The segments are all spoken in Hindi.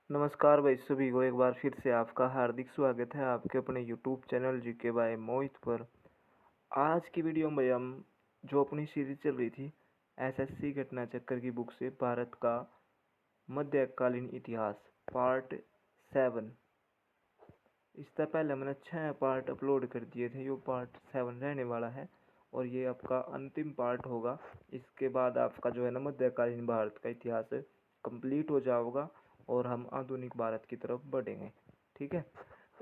नमस्कार भाई सभी को एक बार फिर से आपका हार्दिक स्वागत है आपके अपने यूट्यूब चैनल जीके बाय मोहित पर। आज की वीडियो में भाई हम जो अपनी सीरीज चल रही थी एसएससी घटना चक्कर की बुक से भारत का मध्यकालीन इतिहास पार्ट 7। इससे पहले मैंने 6 पार्ट अपलोड कर दिए थे, ये पार्ट 7 रहने वाला है और ये आपका अंतिम पार्ट होगा। इसके बाद आपका जो है ना मध्यकालीन भारत का इतिहास कंप्लीट हो जाएगा और हम आधुनिक भारत की तरफ बढ़ेंगे। ठीक है,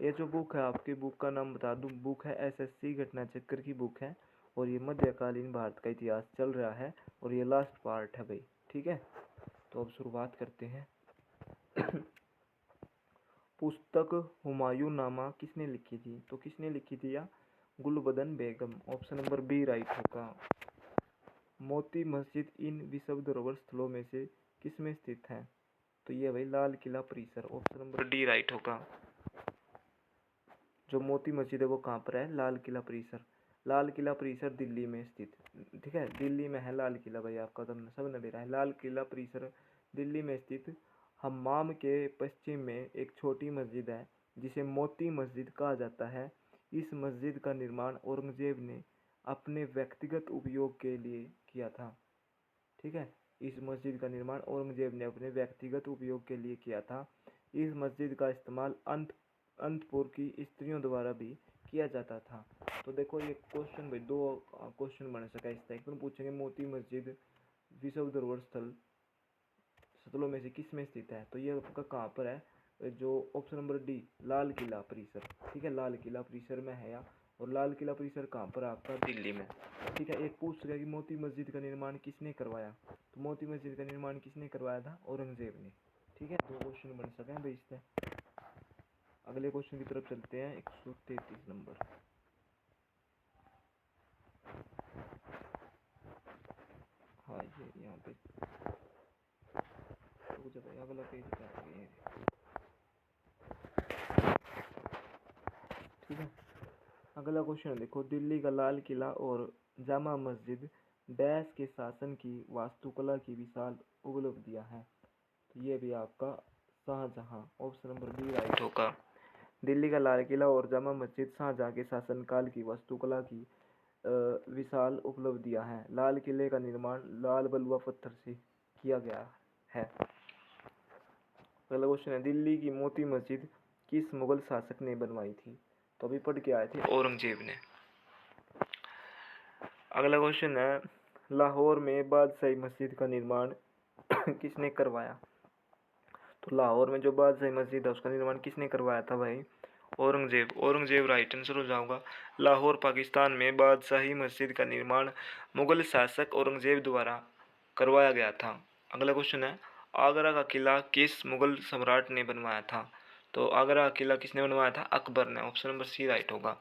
ये जो बुक है आपकी बुक का नाम बता दूं, बुक है एसएससी घटना चक्कर की बुक है और ये मध्यकालीन भारत का इतिहास चल रहा है और ये लास्ट पार्ट है भाई। ठीक है, तो अब शुरुआत करते हैं। पुस्तक हुमायूं नामा किसने लिखी थी? तो किसने लिखी थी या गुलबदन बेगम। ऑप्शन नंबर बी राइट होगा। मोती मस्जिद इन विश्व धरोहर स्थलों में से किसमें स्थित है? तो ये भाई लाल किला परिसर। ऑप्शन नंबर डी राइट होगा। जो मोती मस्जिद है वो कहाँ पर है? लाल किला परिसर। लाल किला परिसर दिल्ली में स्थित। ठीक है, दिल्ली में है लाल किला भाई, आपका तो सब न दे रहा है। लाल किला परिसर दिल्ली में स्थित हम्माम के पश्चिम में एक छोटी मस्जिद है जिसे मोती मस्जिद कहा जाता है। इस मस्जिद का निर्माण औरंगजेब ने अपने व्यक्तिगत उपयोग के लिए किया था। ठीक है, इस मस्जिद का निर्माण औरंगजेब ने अपने व्यक्तिगत उपयोग के लिए किया था। इस मस्जिद का इस्तेमाल अंतपुर की स्त्रियों द्वारा भी किया जाता था। तो देखो ये क्वेश्चन भाई दो क्वेश्चन बन सका इस टाइप में। पूछेंगे मोती मस्जिद विश्व धरोहर स्थलों में से किस में स्थित है? तो ये आपका कहाँ पर है? जो option number D Lal Qila परिसर। ठीक है, लाल किला परिसर में है या और लाल किला परिसर कहाँ पर? आपका दिल्ली में। ठीक है, एक पूछ सका कि मोती मस्जिद का निर्माण किसने करवाया? तो मोती मस्जिद का निर्माण किसने करवाया था? औरंगजेब ने। ठीक है, दो क्वेश्चन बन सके हैं भाई इससे। अगले क्वेश्चन की तरफ चलते हैं। 133 नंबर। हाँ ये यहाँ पे तो जब अगला पेज पे आ गए। ठीक है, अगला क्वेश्चन देखो। दिल्ली का लाल किला और जामा मस्जिद डैश के शासन की वास्तुकला की विशाल उपलब्धियां हैं। तो ये भी आपका Shahjahan. Option number B right होगा। दिल्ली का लाल किला और जामा मस्जिद शाहजहां के शासनकाल की वास्तुकला की विशाल उपलब्धियां हैं। लाल किले का निर्माण लाल बलुआ पत्थर से किया गया है। अगला क्वेश्चन है, दिल्ली की मोती मस्जिद किस मुगल शासक ने बनवाई थी? तो अभी पढ़ के आए थे, औरंगजेब ने। अगला क्वेश्चन है, लाहौर में बादशाही मस्जिद का निर्माण किसने करवाया? तो लाहौर में जो बादशाही मस्जिद है उसका निर्माण किसने करवाया था भाई? औरंगजेब। औरंगजेब राइट आंसर हो जाएगा। लाहौर पाकिस्तान में बादशाही मस्जिद का निर्माण मुगल शासक औरंगजेब द्वारा करवाया गया था। अगला क्वेश्चन है, आगरा का किला किस मुगल सम्राट ने बनवाया था? तो आगरा का किला किसने बनवाया था? अकबर ने। ऑप्शन नंबर सी राइट होगा।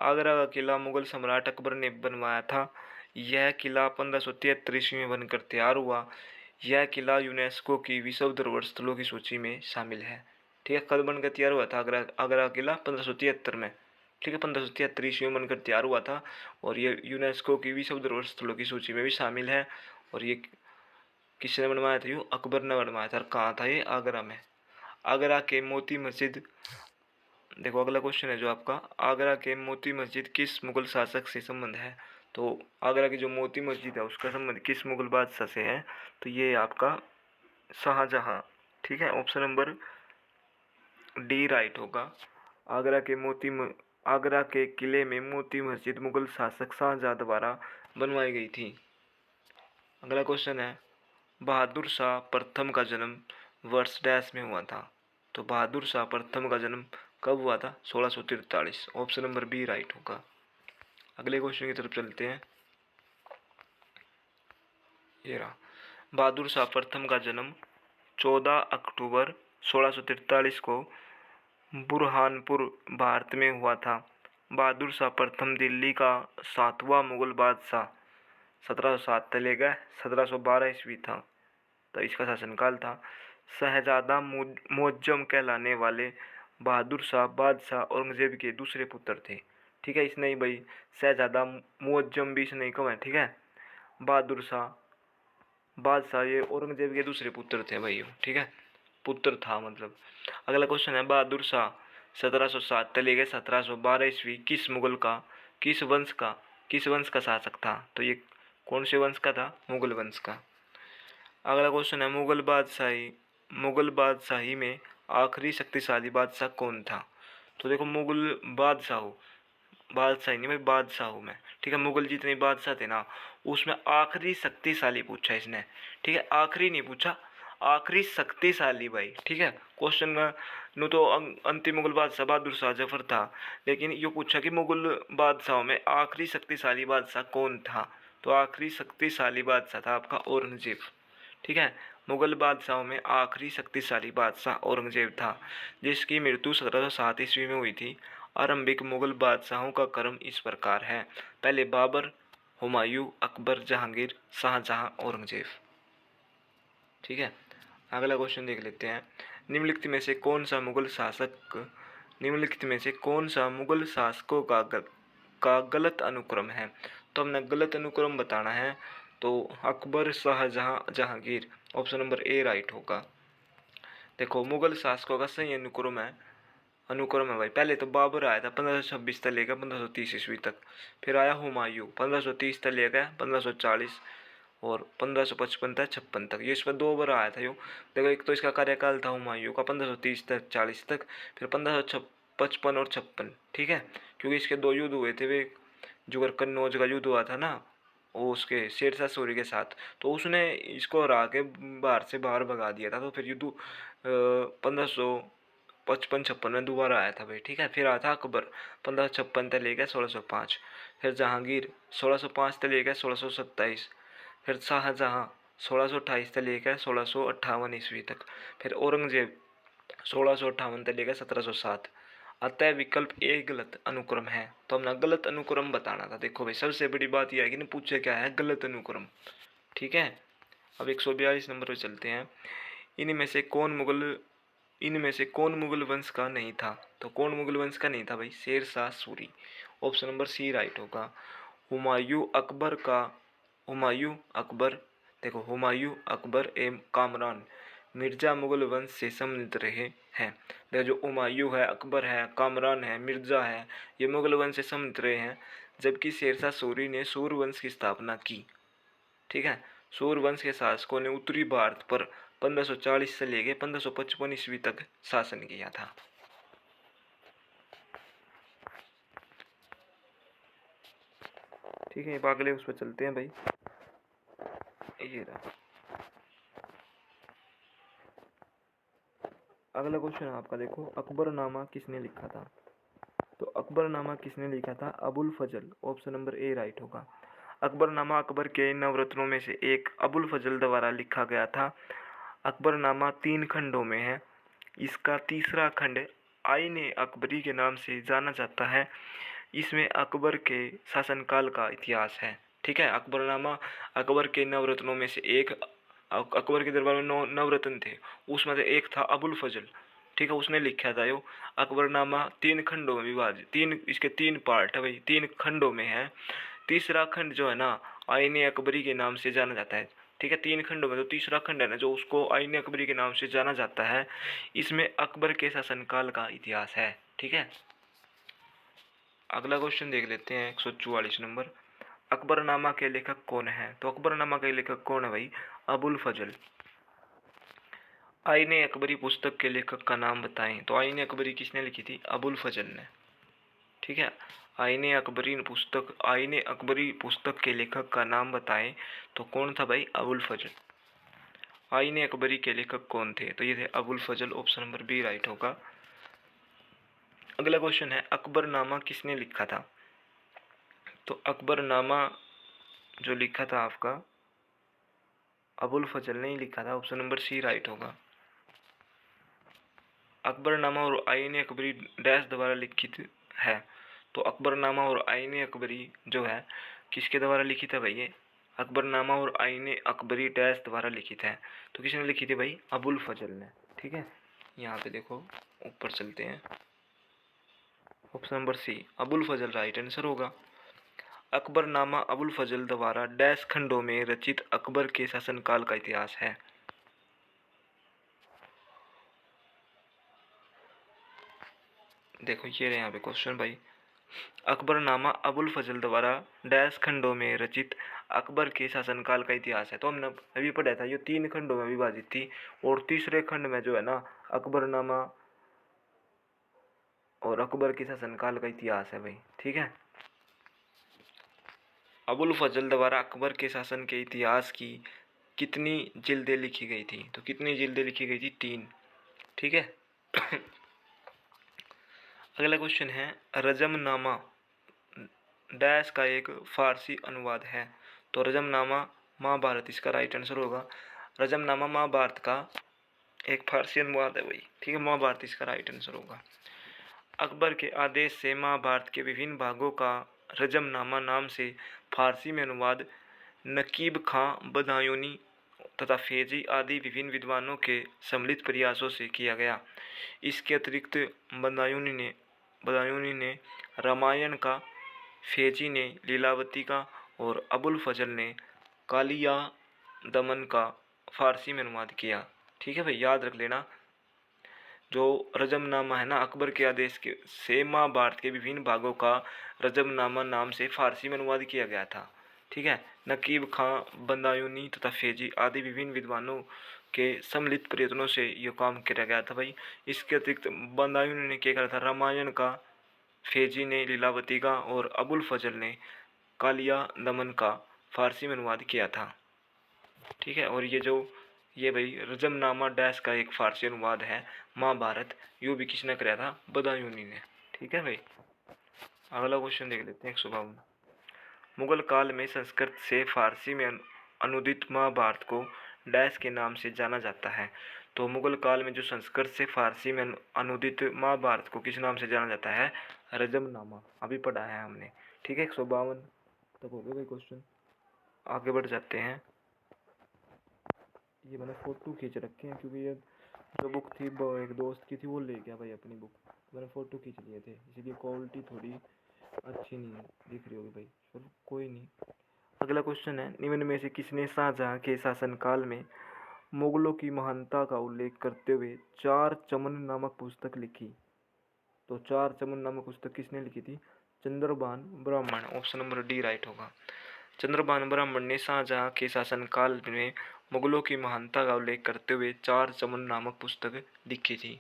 आगरा का किला मुगल सम्राट अकबर ने बनवाया था। यह किला 1573 ईस्वी में बनकर तैयार हुआ। यह किला यूनेस्को की विश्व धरोहर स्थलों की सूची में शामिल है। ठीक है, कब बनकर तैयार हुआ था आगरा किला? 1573 में। ठीक है, 1573 ईस्वी में बनकर तैयार हुआ था और ये यूनेस्को की विश्व धरोहर स्थलों की सूची में भी शामिल है। और ये किसने बनवाया था? यूँ अकबर ने बनवाया था। और कहाँ था ये? आगरा में। आगरा के मोती मस्जिद देखो, अगला क्वेश्चन है जो आपका, आगरा के मोती मस्जिद किस मुगल शासक से संबंध है? तो आगरा की जो मोती मस्जिद है उसका संबंध किस मुगल बादशाह से है? तो ये आपका शाहजहां। ठीक है, ऑप्शन नंबर डी राइट होगा। आगरा के किले में मोती मस्जिद मुगल शासक शाहजहां द्वारा बनवाई गई थी। अगला क्वेश्चन है, बहादुर शाह प्रथम का जन्म वर्ष डैश में हुआ था? तो बहादुर शाह प्रथम का जन्म कब हुआ था? 1643। ऑप्शन नंबर बी राइट होगा। अगले क्वेश्चन की तरफ चलते हैं। ये रहा, बहादुर शाह प्रथम का जन्म 14 अक्टूबर 1643 को बुरहानपुर भारत में हुआ था। बहादुर शाह प्रथम दिल्ली का 7वां मुगल बादशाह 1707 से लेकर 1712 ईस्वी था, तो इसका शासनकाल था। शहजादा मुअज्जम कहलाने वाले बहादुर शाह बादशाह औरंगजेब के दूसरे पुत्र थे। ठीक है, इसने ही भाई शहजादा मुअज्जम भी इसने ही कहा है। ठीक है, बहादुर शाह बादशाह ये औरंगजेब के दूसरे पुत्र थे भाई। ठीक है, पुत्र था मतलब। अगला क्वेश्चन है बहादुर शाह 1707 से लेकर 1712 ईस्वी किस वंश का शासक था? तो ये कौन से वंश का था? मुगल वंश का। अगला क्वेश्चन है मुगल बादशाही में आखिरी शक्तिशाली बादशाह कौन था? तो देखो मुगल बादशाही नहीं भाई, बादशाह हूँ मैं, ठीक है। मुगल जितने बादशाह थे ना, उसमें आखिरी शक्तिशाली पूछा इसने, ठीक है। आखिरी नहीं पूछा, आखिरी शक्तिशाली भाई, ठीक है। क्वेश्चन नु तो अंतिम मुगल बादशाह बहादुर शाह जफर था, लेकिन ये पूछा कि मुगल बादशाहों में आखिरी शक्तिशाली बादशाह कौन था? तो आखिरी शक्तिशाली बादशाह था आपका औरंगजेब, ठीक है। मुगल बादशाहों में आखिरी शक्तिशाली बादशाह औरंगजेब था, जिसकी मृत्यु 1707 ईस्वी में हुई थी। आरंभिक मुगल बादशाहों का क्रम इस प्रकार है: पहले बाबर, हुमायूं, अकबर, जहांगीर, शाहजहां, औरंगजेब, ठीक है। अगला क्वेश्चन देख लेते हैं। निम्नलिखित में से कौन सा मुगल शासकों का गलत अनुक्रम है? तो हमने गलत अनुक्रम बताना है, तो Akbar, Shahjahan, Jahangir, option number A right होगा। देखो मुगल शासकों का सही अनुक्रम है भाई। पहले तो बाबर आया था 1526 से लेकर 1530 ईस्वी तक। फिर आया हुमायूं 1530 से लेकर 1540 और 1555 तक 56 तक। ये इसमें 2 बार आया था यूँ। देखो एक तो इसका कार्यकाल था हुमायूं का 1530 तक 40 तक, फिर 1555 और 56, ठीक है। क्योंकि इसके 2 युद्ध हुए थे, वे जो कन्नौज का युद्ध हुआ था ना, वो उसके शेरशाह सूरी के साथ, तो उसने इसको हरा के बाहर भगा दिया था। तो फिर युद्ध 1555-56 में दोबारा आया था भाई, ठीक है। फिर आया था अकबर 1556 से लेकर 1605, फिर जहांगीर 1605 से लेकर 1627, फिर शाहजहां 1628 से लेकर 1658 ईस्वी तक, फिर औरंगजेब 1658 से लेकर 1707। अतः विकल्प ए गलत अनुक्रम है। तो हमने गलत अनुक्रम बताना था। देखो भाई सबसे बड़ी बात यह है कि ना पूछे क्या है, गलत अनुक्रम, ठीक है। अब 142 नंबर पर चलते हैं। इनमें से कौन मुगल वंश का नहीं था? तो कौन मुगल वंश का नहीं था भाई? Sher Shah Suri, option number C right होगा। हुमायूं अकबर, देखो हुमायूं अकबर एवं कामरान मिर्जा मुगल वंश से सम्मिलित रहे हैं। देखो जो हुमायूं है, अकबर है, कामरान है, मिर्जा है, ये मुगल वंश से सम्मिलित रहे हैं। जबकि शेरशाह सूरी ने सूर वंश की स्थापना की, ठीक है। सूर वंश के शासकों ने उत्तरी भारत पर 1540 से लेकर 1555 ईस्वी तक शासन किया था। ठीक है, अब अगले उस पर चलते हैं भाई। ये रहा अगला क्वेश्चन आपका। देखो अकबरनामा किसने लिखा था? तो अकबरनामा किसने लिखा था? अबुल फजल, ऑप्शन नंबर ए राइट होगा। अकबरनामा अकबर के नवरत्नों में से एक अबुल फजल द्वारा लिखा गया था। अकबरनामा 3 खंडों में है। इसका तीसरा खंड आईने अकबरी के नाम से जाना जाता है। इसमें अकबर के शासनकाल का इतिहास है, ठीक है। अकबरनामा अकबर के नवरत्नों में से एक, अकबर के दरबार में नवरत्न थे, उसमें से एक था अबुल फजल, ठीक है। उसने लिखा था यो अकबरनामा 3 खंडों में विभाजित, इसके 3 पार्ट है भाई, 3 खंडों में है। तीसरा खंड जो है ना, आईने अकबरी के नाम से जाना जाता है, ठीक है। 3 खंडों में तो तीसरा खंड है ना, जो उसको आईने अकबरी के नाम से जाना जाता है। इसमें अकबर के शासनकाल का इतिहास है, ठीक है। अगला क्वेश्चन देख लेते हैं 144 नंबर। अकबरनामा के लेखक कौन है? तो अकबरनामा के लेखक कौन है भाई? अबुल फजल। आईने अकबरी पुस्तक के लेखक का नाम बताएं। तो आईने अकबरी किसने लिखी थी? अबुल फजल ने, ठीक है। आईने अकबरी पुस्तक के लेखक का नाम बताएं। तो कौन था भाई? अबुल फजल। आईने अकबरी के लेखक कौन थे? तो ये थे अबुल फजल, ऑप्शन नंबर बी राइट होगा। अगला क्वेश्चन है अकबरनामा किसने लिखा था? तो अकबरनामा जो लिखा था आपका अबुल फजल ने ही लिखा था, ऑप्शन नंबर सी राइट होगा। अकबरनामा और आईने अकबरी डैश द्वारा लिखित है। तो अकबरनामा और आईने अकबरी जो है किसके द्वारा लिखित है भाई? ये अकबरनामा और आईने अकबरी डैश द्वारा लिखित है। तो किसने लिखी थी भाई? अबुल फजल ने, ठीक है। यहाँ पे देखो ऊपर चलते हैं, ऑप्शन नंबर सी अबुल फजल राइट आंसर होगा। अकबरनामा अबुल फजल द्वारा डैश खंडों में रचित अकबर के शासनकाल का इतिहास है। देखो ये रहे यहाँ पे क्वेश्चन भाई। अकबरनामा अबुल फजल द्वारा डैश खंडों में रचित अकबर के शासनकाल का इतिहास है। तो हमने अभी पढ़ा था ये 3 खंडों में विभाजित थी और तीसरे खंड में जो है ना अकबरनामा और अकबर के शासनकाल का इतिहास है भाई। ठीक है, अबुल फजल द्वारा अकबर के शासन के इतिहास की कितनी जिल्दें लिखी गई थी? तो कितनी जिल्दें लिखी गई थी? 3। ठीक है। अगला क्वेश्चन है रजमनामा डैश का एक फारसी अनुवाद है। तो रजमनामा महाभारत इसका राइट आंसर होगा। रजमनामा महाभारत का एक फारसी अनुवाद है भाई। ठीक है, महाभारत इसका राइट आंसर होगा। अकबर के आदेश से महाभारत के विभिन्न भागों का रजमनामा नाम से फारसी में अनुवाद नकीब खां बदायूनी तथा फेजी आदि विभिन्न विद्वानों के सम्मिलित प्रयासों से किया गया। इसके अतिरिक्त बदायूनी ने रामायण का, फेजी ने लीलावती का और अबुल फजल ने कालिया दमन का फारसी में अनुवाद किया। ठीक है भाई, याद रख लेना। जो रजमनामा है ना अकबर के आदेश के से महाभारत के विभिन्न भागों का रजमनामा नाम से फारसी में अनुवाद किया गया था। ठीक है, नकीब खां बदायूनी तथा फेजी आदि विभिन्न विद्वानों के सम्मिलित प्रयत्नों से यह काम किया गया था भाई। इसके अतिरिक्त बदायूनी ने क्या करा था? रामायण का, फेजी ने लीलावती का और अबुल फजल ने कालिया दमन का फारसी में अनुवाद किया था। ठीक है, और ये भाई रजमनामा डैश का एक फारसी अनुवाद है महाभारत, यो भी किसने कराया था? बदायूनी ने। ठीक है भाई, अगला क्वेश्चन देख लेते हैं 152। मुगल काल में संस्कृत से फारसी में अनुदित महाभारत को डैश के नाम से जाना जाता है। तो मुगल काल में जो संस्कृत से फारसी में अनुदित महाभारत को किस नाम से जाना जाता है? रजमनामा। अभी पढ़ा है हमने। ठीक है, 152 तक हो गए भाई क्वेश्चन। आगे बढ़ जाते हैं। ये मैंने फ़ोटो खींच रखे हैं क्योंकि ये जो बुक थी वो एक दोस्त की थी, वो ले गया भाई अपनी बुक। मैंने फ़ोटो खींच लिए थे, इसीलिए क्वालिटी थोड़ी अच्छी नहीं दिख रही होगी भाई। चलो कोई नहीं। अगला क्वेश्चन है निम्न में से किसने शाहजहाँ के शासनकाल में मुगलों की महानता का उल्लेख करते हुए चार चमन नामक पुस्तक लिखी? तो चार चमन नामक पुस्तक किसने लिखी थी? चंद्रभान ब्राह्मण। ऑप्शन नंबर डी राइट होगा। चंद्रभान ब्राह्मण ने शाहजहाँ के शासनकाल में मुगलों की महानता का उल्लेख करते हुए चार चमन नामक पुस्तक लिखी थी।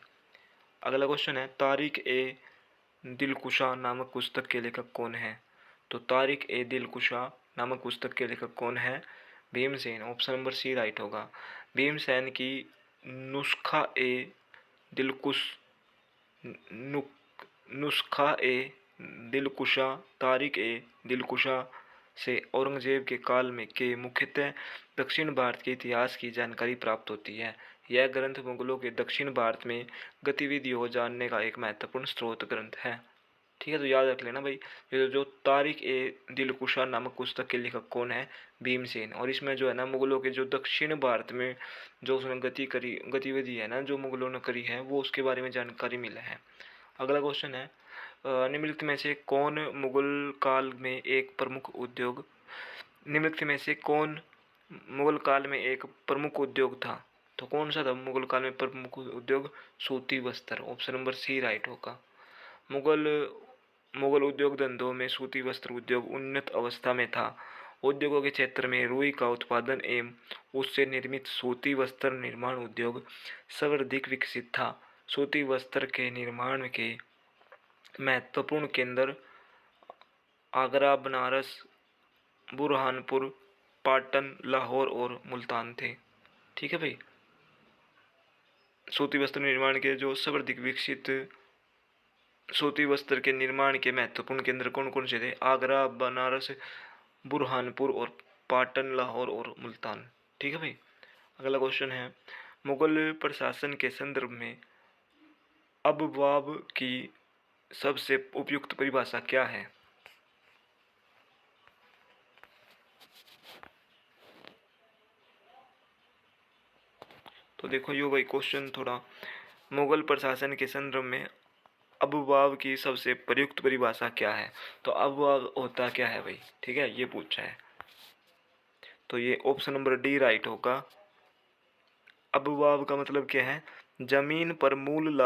अगला क्वेश्चन है तारिक ए दिलकुशा नामक पुस्तक के लेखक कौन है? तो तारिक ए दिलकुशा नामक पुस्तक के लेखक कौन है? Bhimsen. Option number C right होगा। भीमसेन की नुस्खा ए दिलकुश नुस्खा ए दिलकुशा तारिक ए दिलकुशा से औरंगजेब के काल में के मुख्यतः दक्षिण भारत के इतिहास की जानकारी प्राप्त होती है। यह ग्रंथ मुगलों के दक्षिण भारत में गतिविधियों को जानने का एक महत्वपूर्ण स्रोत ग्रंथ है। ठीक है, तो याद रख लेना भाई। ये जो तारिक ए दिलकुशा नामक पुस्तक के लेखक कौन है? भीमसेन। और इसमें जो है ना मुगलों के जो दक्षिण भारत में जो उसने गतिविधि है ना जो मुगलों ने करी है वो उसके बारे में जानकारी मिला है। अगला क्वेश्चन है निम्नलिखित में से कौन मुगल काल में एक प्रमुख उद्योग निम्नलिखित में से कौन मुगल काल में एक प्रमुख उद्योग था? तो कौन सा था मुगल काल में प्रमुख उद्योग? सूती वस्त्र। ऑप्शन नंबर सी राइट होगा। मुगल उद्योग धंधों में सूती वस्त्र उद्योग उन्नत अवस्था में था। उद्योगों के क्षेत्र में रुई का उत्पादन एवं उससे निर्मित सूती वस्त्र निर्माण उद्योग सर्वाधिक विकसित था। सूती वस्त्र के निर्माण के महत्वपूर्ण केंद्र आगरा, बनारस, बुरहानपुर, पाटन, लाहौर और मुल्तान थे। ठीक है भाई, सूती वस्त्र निर्माण के जो सर्वाधिक विकसित सूती वस्त्र के निर्माण के महत्वपूर्ण केंद्र कौन कौन से थे? आगरा, बनारस, बुरहानपुर और पाटन, लाहौर और मुल्तान। ठीक है भाई, अगला क्वेश्चन है मुगल प्रशासन के संदर्भ में अबवाब की सबसे उपयुक्त परिभाषा क्या है? तो देखो यो भाई क्वेश्चन थोड़ा मुगल प्रशासन के संदर्भ में अबवाब की सबसे प्रयुक्त परिभाषा क्या है? तो अबवाब होता क्या है भाई? ठीक है, ये पूछा है तो ये ऑप्शन नंबर डी राइट होगा। अबवाब का मतलब क्या है? जमीन पर मूल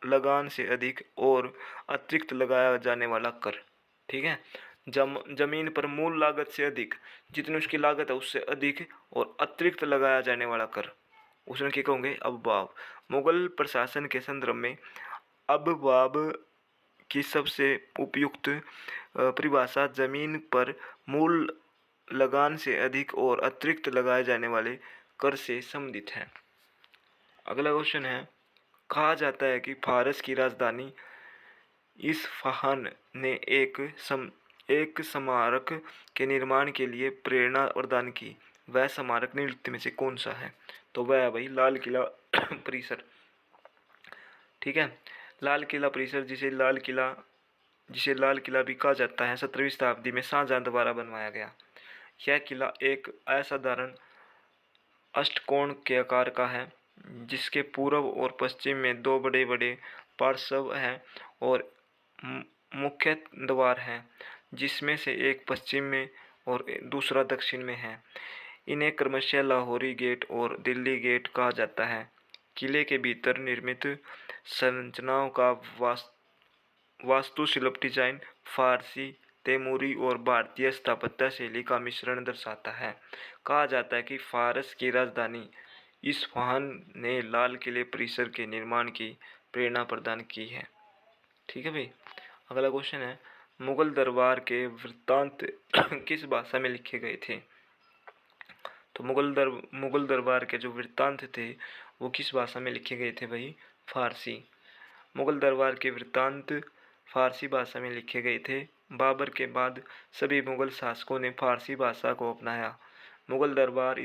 लगान से अधिक और अतिरिक्त लगाया जाने वाला कर। ठीक है, जमीन पर मूल लागत से अधिक, जितनी उसकी लागत है उससे अधिक और अतिरिक्त लगाया जाने वाला कर, उसमें क्या कहोगे, अबवाब। मुगल प्रशासन के संदर्भ में अबवाब की सबसे उपयुक्त परिभाषा जमीन पर मूल लगान से अधिक और अतिरिक्त लगाए जाने वाले कर से संबंधित है। अगला क्वेश्चन है, कहा जाता है कि फारस की राजधानी इस्फहान ने एक स्मारक के निर्माण के लिए प्रेरणा प्रदान की। वह स्मारक निम्नलिखित में से कौन सा है? तो वह है भाई लाल किला परिसर। ठीक है, लाल किला परिसर जिसे लाल किला भी कहा जाता है, 17वीं शताब्दी में शाहजहां द्वारा बनवाया गया। यह किला एक असाधारण अष्टकोण के आकार का है, जिसके पूर्व और पश्चिम में दो बड़े बड़े पार्श्व हैं और मुख्य द्वार हैं, जिसमें से एक पश्चिम में और दूसरा दक्षिण में है। इन्हें क्रमशः लाहौरी गेट और दिल्ली गेट कहा जाता है। किले के भीतर निर्मित संरचनाओं का वास्तुशिल्प डिजाइन फारसी, तैमूरी और भारतीय स्थापत्य शैली का मिश्रण दर्शाता है। कहा जाता है कि फारस की राजधानी इस्फहान ने लाल किले परिसर के निर्माण की प्रेरणा प्रदान की है। ठीक है भाई, अगला क्वेश्चन है, मुगल दरबार के वृत्तांत किस भाषा में लिखे गए थे? तो मुगल दरबार के जो वृत्तांत थे वो किस भाषा में लिखे गए थे भाई? फारसी। मुगल दरबार के वृत्तांत फारसी भाषा में लिखे गए थे। बाबर के बाद सभी मुगल शासकों ने फारसी भाषा को अपनाया। मुगल दरबारी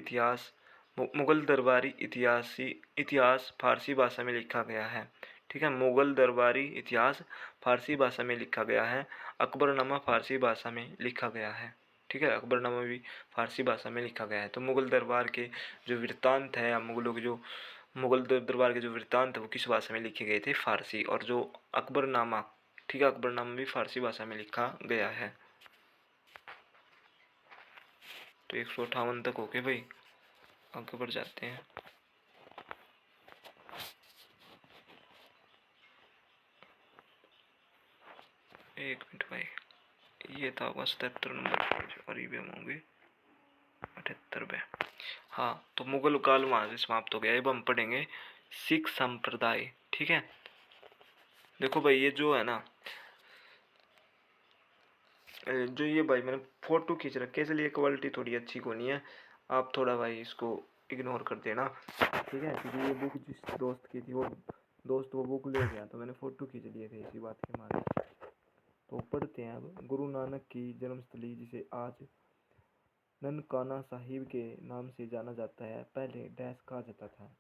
इतिहास फारसी भाषा में लिखा गया है। ठीक है, मुगल दरबारी इतिहास फारसी भाषा में लिखा गया है। अकबरनामा फारसी भाषा में लिखा गया है। ठीक है, अकबरनामा भी फारसी भाषा में लिखा गया है। तो मुगल दरबार के जो वृत्तांत है या मुगल दरबार के जो वृत्तांत वो किस भाषा में लिखे गए थे? फारसी। और जो अकबरनामा, ठीक है, अकबरनामा भी फारसी भाषा में लिखा गया है। तो 158 तक हो गए भाई, आगे बढ़ जाते हैं। एक मिनट भाई, ये था 77 नंबर और ये होंगे 78। हाँ, तो मुगल काल वहाँ से समाप्त हो गया। अब हम पढ़ेंगे सिख संप्रदाय। ठीक है, देखो भाई ये जो है ना, जो ये भाई मैंने फोटो खींच रखे हैं, इसलिए क्वालिटी थोड़ी अच्छी को नहीं है, आप थोड़ा भाई इसको इग्नोर कर देना। ठीक है, क्योंकि ये बुक जिस दोस्त की थी वो दोस्त वो बुक ले गया, तो मैंने फ़ोटो खींच लिए थे इसी बात के मारे। तो पढ़ते हैं अब। गुरु नानक की जन्मस्थली, जिसे आज ननकाना साहिब के नाम से जाना जाता है, पहले डैश कहा जाता था।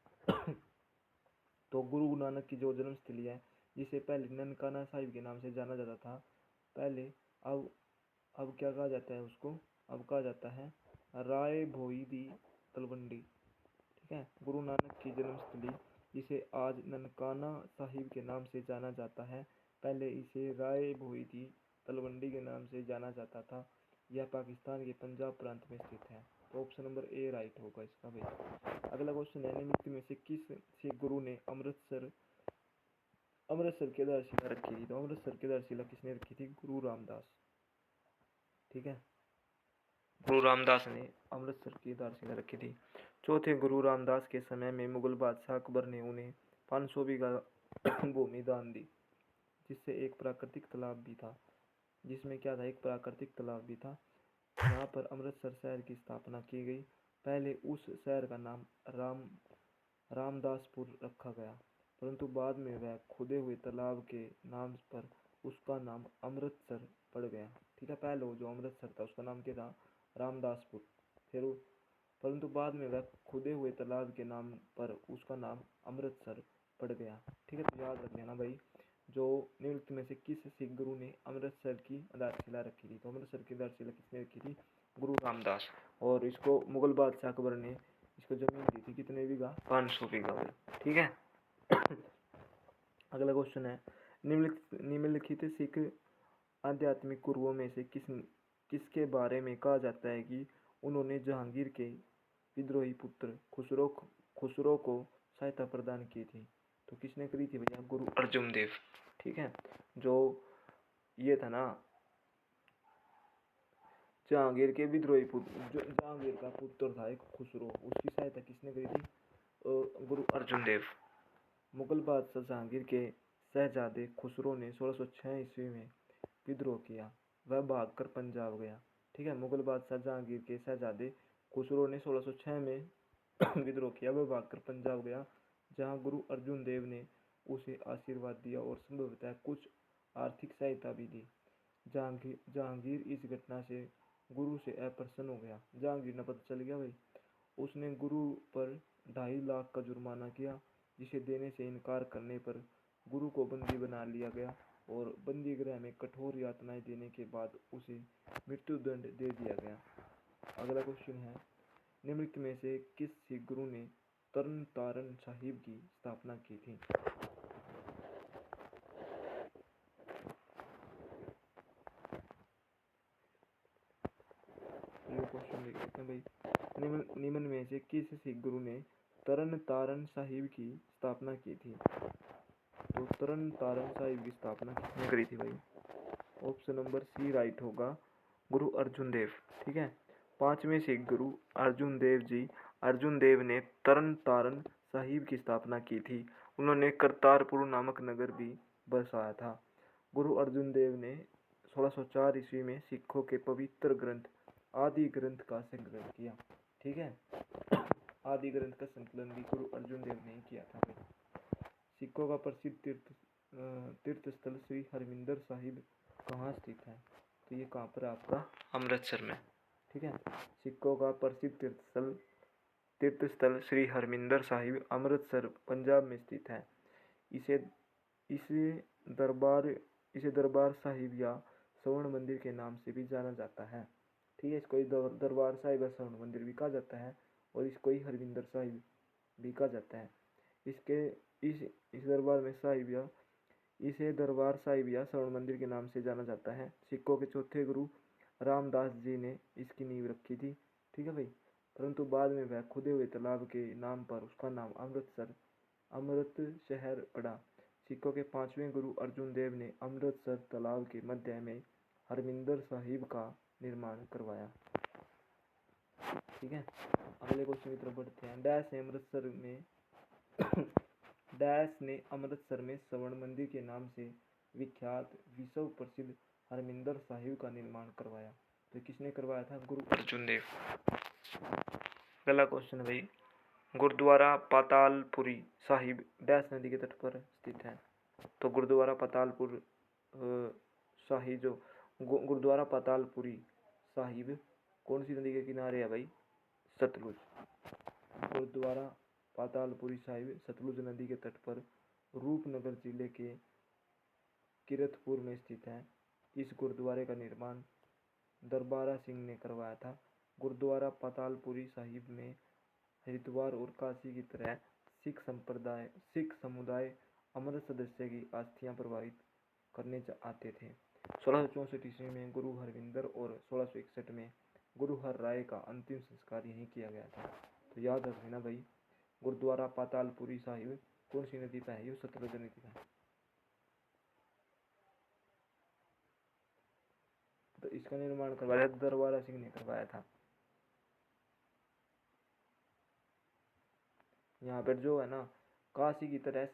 तो गुरु नानक की जो जन्मस्थली है, जिसे पहले ननकाना साहिब के नाम से जाना जाता था, पहले अब क्या कहा जाता है उसको? अब कहा जाता है राय भोई दी तलवंडी। ठीक है, गुरु नानक की जन्मस्थली, जिसे आज ननकाना साहिब के नाम से जाना जाता है, पहले इसे राय भोई दी तलवंडी के नाम से जाना जाता था। यह पाकिस्तान के पंजाब प्रांत में स्थित है। तो ऑप्शन नंबर ए राइट होगा इसका भाई। अगला क्वेश्चन है, निम्नलिखित में से किस सिख गुरु ने अमृतसर की आधारशिला रखी थी? तो अमृतसर की आधारशिला किसने रखी थी? गुरु रामदास। ठीक है, गुरु रामदास ने अमृतसर की आधारशिला रखी थी। चौथे गुरु रामदास के समय में मुगल बादशाह अकबर ने उन्हें 500 बीघा भूमि दान दी, जिससे एक प्राकृतिक तालाब भी था। जिसमें क्या था? एक प्राकृतिक तालाब भी था। यहाँ पर अमृतसर शहर की स्थापना की गई। पहले उस शहर का नाम रामदासपुर रखा गया, परंतु बाद में वह खुदे हुए तालाब के नाम पर उसका नाम अमृतसर पड़ गया। ठीक है, पहले वो जो अमृतसर था उसका नाम क्या था? रामदासपुर। फिर परंतु बाद में वह खुदे हुए तालाब के नाम पर उसका नाम अमृतसर पड़ गया। ठीक है, तो याद रख लेना भाई, जो निम्नलिखित में से किस सिख गुरु ने अमृतसर की आधारशिला रखी थी? तो अमृतसर की आधारशिला किसने रखी थी? गुरु रामदास। और इसको मुगल बादशाह अकबर ने इसको जमीन दी थी, कितने बीघा? 500 बीघा। ठीक है। अगला क्वेश्चन है, निम्नलिखित सिख आध्यात्मिक गुरुओं में से किसके बारे में कहा जाता है कि उन्होंने जहांगीर के विद्रोही पुत्र खुसरो को सहायता प्रदान की थी? तो किसने करी थी भैया? गुरु अर्जुन देव। ठीक है, जो ये था ना जहांगीर के विद्रोही पुत्र, जो जहांगीर का पुत्र था एक खुसरो, उसकी सहायता किसने करी थी? गुरु अर्जुन देव। मुगल बादशाह जहांगीर के शहजादे खुसरो ने 1606 ईस्वी में विद्रोह किया, वह भागकर पंजाब गया। ठीक है, मुगल बादशाह जहांगीर के शहजादे खुसरो ने 1606 में विद्रोह किया, वह भागकर पंजाब गया, जहां गुरु अर्जुन देव ने उसे आशीर्वाद दिया और संभवतः कुछ आर्थिक सहायता भी दी। जहांगीर इस घटना से गुरु से अप्रसन्न हो गया। जहांगीर ने पता चल गया भाई, उसने गुरु पर 2.5 लाख का जुर्माना किया, जिसे देने से इनकार करने पर गुरु को बंदी बना लिया गया और बंदी गृह में कठोर यातनाएं देने के बाद उसे मृत्युदंड दे दिया गया। अगला क्वेश्चन है, निम्नलिखित में से किस सिख गुरु ने तरन तारण साहिब की स्थापना की थी? क्वेश्चन देख लेते हैं भाई, निम्न में से किस सिख गुरु ने तरन तारण साहिब की स्थापना की थी? तो तरन तारण साहिब की स्थापना किसने करी थी भाई? ऑप्शन नंबर सी राइट होगा, गुरु अर्जुन देव। ठीक है, 5वें सिख गुरु अर्जुन देव जी, अर्जुन देव ने तरन तारण साहिब की स्थापना की थी। उन्होंने करतारपुर नामक नगर भी बसाया था। गुरु अर्जुन देव ने 1604 ईस्वी में सिखों के पवित्र ग्रंथ आदि ग्रंथ का संकलन किया। ठीक है, आदि ग्रंथ का संकलन भी गुरु अर्जुन देव ने किया था। सिखों का प्रसिद्ध तीर्थ स्थल श्री हरमिंदर साहिब कहाँ स्थित है? तो ये कहाँ पर आपका? अमृतसर में। ठीक है, सिखों का प्रसिद्ध तीर्थ स्थल श्री हरमिंदर साहिब अमृतसर पंजाब में स्थित है। इसे दरबार साहिब या स्वर्ण मंदिर के नाम से भी जाना जाता है। ठीक है, इसको दरबार साहिब या स्वर्ण मंदिर भी कहा जाता है और इसको ही हरमिंदर साहिब भी कहा जाता है। इस दरबार में साहिब या इसे दरबार साहिब या स्वर्ण मंदिर के नाम से जाना जाता है। सिखों के चौथे गुरु रामदास जी ने इसकी नींव रखी थी। ठीक है भाई, परंतु बाद में वह खुदे हुए तालाब के नाम पर उसका नाम अमृत शहर पड़ा। सिखों के 5वें गुरु अर्जुन देव ने अमृतसर तालाब के मध्य में हरमिंदर साहिब का निर्माण करवाया। ठीक है, अगले क्वेश्चन की तरफ बढ़ते हैं। डैश ने अमृतसर में स्वर्ण मंदिर के नाम से विख्यात विश्व प्रसिद्ध हरमिंदर साहिब का निर्माण करवाया। तो किसने करवाया था? गुरु अर्जुन देव। अगला क्वेश्चन है भाई, गुरुद्वारा पातालपुरी साहिब डैश नदी के तट पर स्थित है। तो गुरुद्वारा पातालपुर साहिब जो गुरुद्वारा पातालपुरी साहिब कौन सी नदी के किनारे है भाई? सतलुज। गुरुद्वारा पातालपुरी साहिब सतलुज नदी के तट पर रूपनगर जिले के किरतपुर में स्थित है। इस गुरुद्वारे का निर्माण दरबारा सिंह ने करवाया था। गुरुद्वारा पातालपुरी साहिब में हरिद्वार और काशी की तरह सिख समुदाय अमृत सदस्य की अस्थियां प्रवाहित करने आते थे। 1664 ईस्वी में गुरु हरविंदर और 1661 में गुरु हर राय का अंतिम संस्कार यहीं किया गया था। तो याद रख लेना भाई, गुरुद्वारा पातालपुरी साहिब कौन सी नदी पर है? ये सतलुज नदी पर है। तो इसका निर्माण करवाया दरबारा सिंह ने करवाया था। यहाँ पर जो है ना, काशी की तरह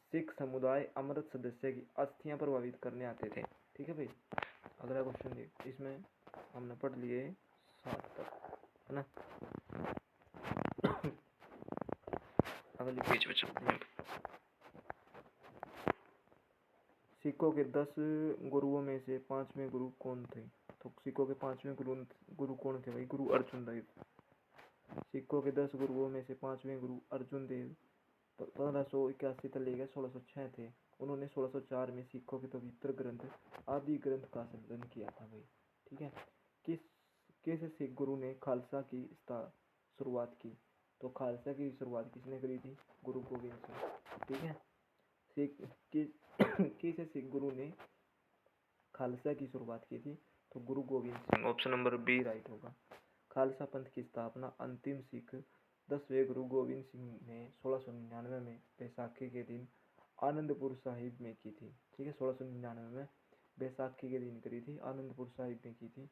सिख समुदाय अमृत सदस्य की अस्थियां प्रभावित करने आते थे। ठीक है भाई, अगला क्वेश्चन देख, इसमें हमने पढ़ लिए 7 तक, है ना। अगली पेज पे चलते हैं। सिखों के 10 गुरुओं में से 5वें गुरु कौन थे? तो सिखों के 5वें गुरु कौन थे भाई? गुरु अर्जुन देव। सिखों के 10 गुरुओं में से 5वें गुरु अर्जुन देव 1581 से लेकर 1606 थे। उन्होंने 1604 में सिखों के पवित्र ग्रंथ आदि ग्रंथ का संकलन किया था भाई। ठीक है, किस सिख गुरु ने खालसा की शुरुआत की? तो खालसा की शुरुआत किसने करी थी? गुरु गोविंद सिंह। ठीक है, किस सिख गुरु ने खालसा की शुरुआत की थी? तो Guru Gobind Singh. Option number B right होगा। खालसा पंथ की स्थापना अंतिम सिख 10वें गुरु गोविंद सिंह ने 1699 में बैसाखी के दिन आनंदपुर साहिब में की थी। ठीक है, 1699 में बैसाखी के दिन करी थी, आनंदपुर साहिब में की थी,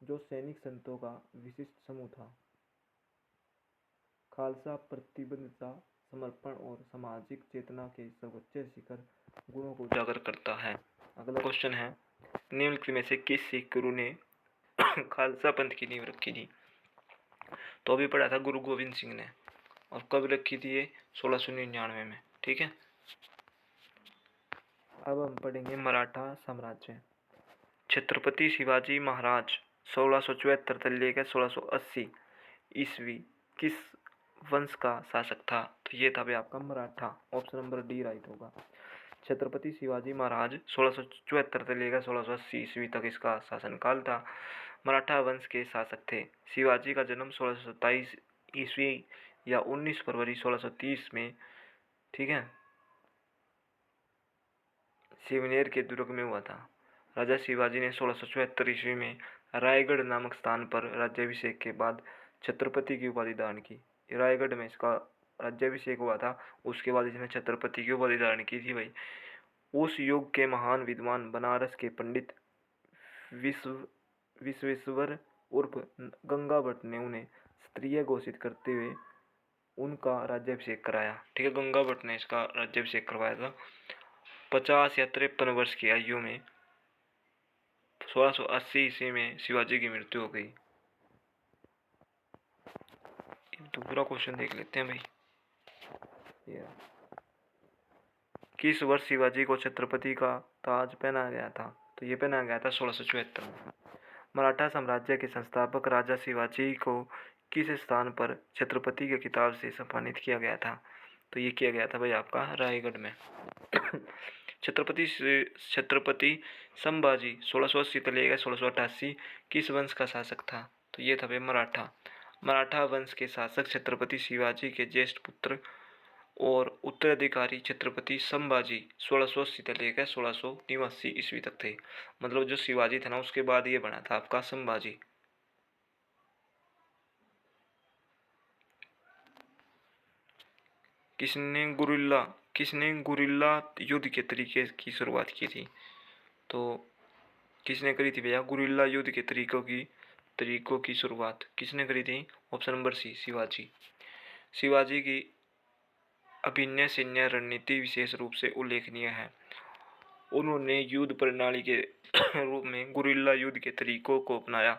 जो सैनिक संतों का विशिष्ट समूह था। खालसा प्रतिबद्धता, समर्पण और सामाजिक चेतना के सर्वोच्च शिखर गुणों को उजागर करता है। अगला क्वेश्चन है, निम्नलिखित में से किस सिख गुरु ने खालसा पंथ की नींव रखी थी? तो अभी पढ़ा था गुरु गोविंद सिंह ने, और कब रखी थी ये? 1699 में। ठीक है, अब हम पढ़ेंगे मराठा साम्राज्य। छत्रपति शिवाजी महाराज 1674 से लेकर 1680 ईस्वी किस वंश का शासक था? तो ये था भाई आपका Maratha. Option number D right होगा। छत्रपति शिवाजी महाराज 1674 से लेकर 1680 ईस्वी तक इसका शासनकाल था। मराठा वंश के शासक थे। शिवाजी का जन्म 1627 ईस्वी या 19 फरवरी 1630 में, ठीक है, शिवनेर के दुर्ग में हुआ था। राजा शिवाजी ने 1674 ईस्वी में रायगढ़ नामक स्थान पर राज्याभिषेक के बाद छत्रपति की उपाधि धारण की। रायगढ़ में इसका राज्याभिषेक हुआ था, उसके बाद इसने छत्रपति की उपाधि धारण की थी भाई। उस युग के महान विद्वान बनारस के पंडित विश्वेश्वर उर्फ गंगा भट्ट ने उन्हें क्षत्रिय घोषित करते हुए उनका राज्याभिषेक कराया। ठीक है, गंगा भट्ट ने इसका राज्याभिषेक करवाया था। 50 या 53 वर्ष की आयु में 1680 ईस्वी में शिवाजी की मृत्यु हो गई। दूसरा क्वेश्चन देख लेते हैं भाई। किस वर्ष शिवाजी को छत्रपति का ताज पहनाया गया था? तो ये पहनाया गया था 1674 में। मराठा साम्राज्य के संस्थापक राजा शिवाजी को किस स्थान पर छत्रपति के खिताब से सम्मानित किया गया था? तो ये किया गया था भाई आपका रायगढ़ में। छत्रपति संभाजी 1680 से लेकर 1688 किस वंश का शासक था? तो ये था भाई मराठा। मराठा वंश के शासक छत्रपति शिवाजी के ज्येष्ठ पुत्र और उत्तराधिकारी छत्रपति संभाजी 1680 से लेकर 1689 ईस्वी तक थे। मतलब जो शिवाजी था ना, उसके बाद ये बना था आपका संभाजी। किसने गुरिल्ला युद्ध के तरीके की शुरुआत की थी? तो किसने करी थी भैया गुरिल्ला युद्ध के तरीकों की शुरुआत किसने करी थी? Option number C, Shivaji. Shivaji की अभिनय सैन्य रणनीति विशेष रूप से उल्लेखनीय है। उन्होंने युद्ध प्रणाली के रूप में गुरिल्ला युद्ध के तरीकों को अपनाया,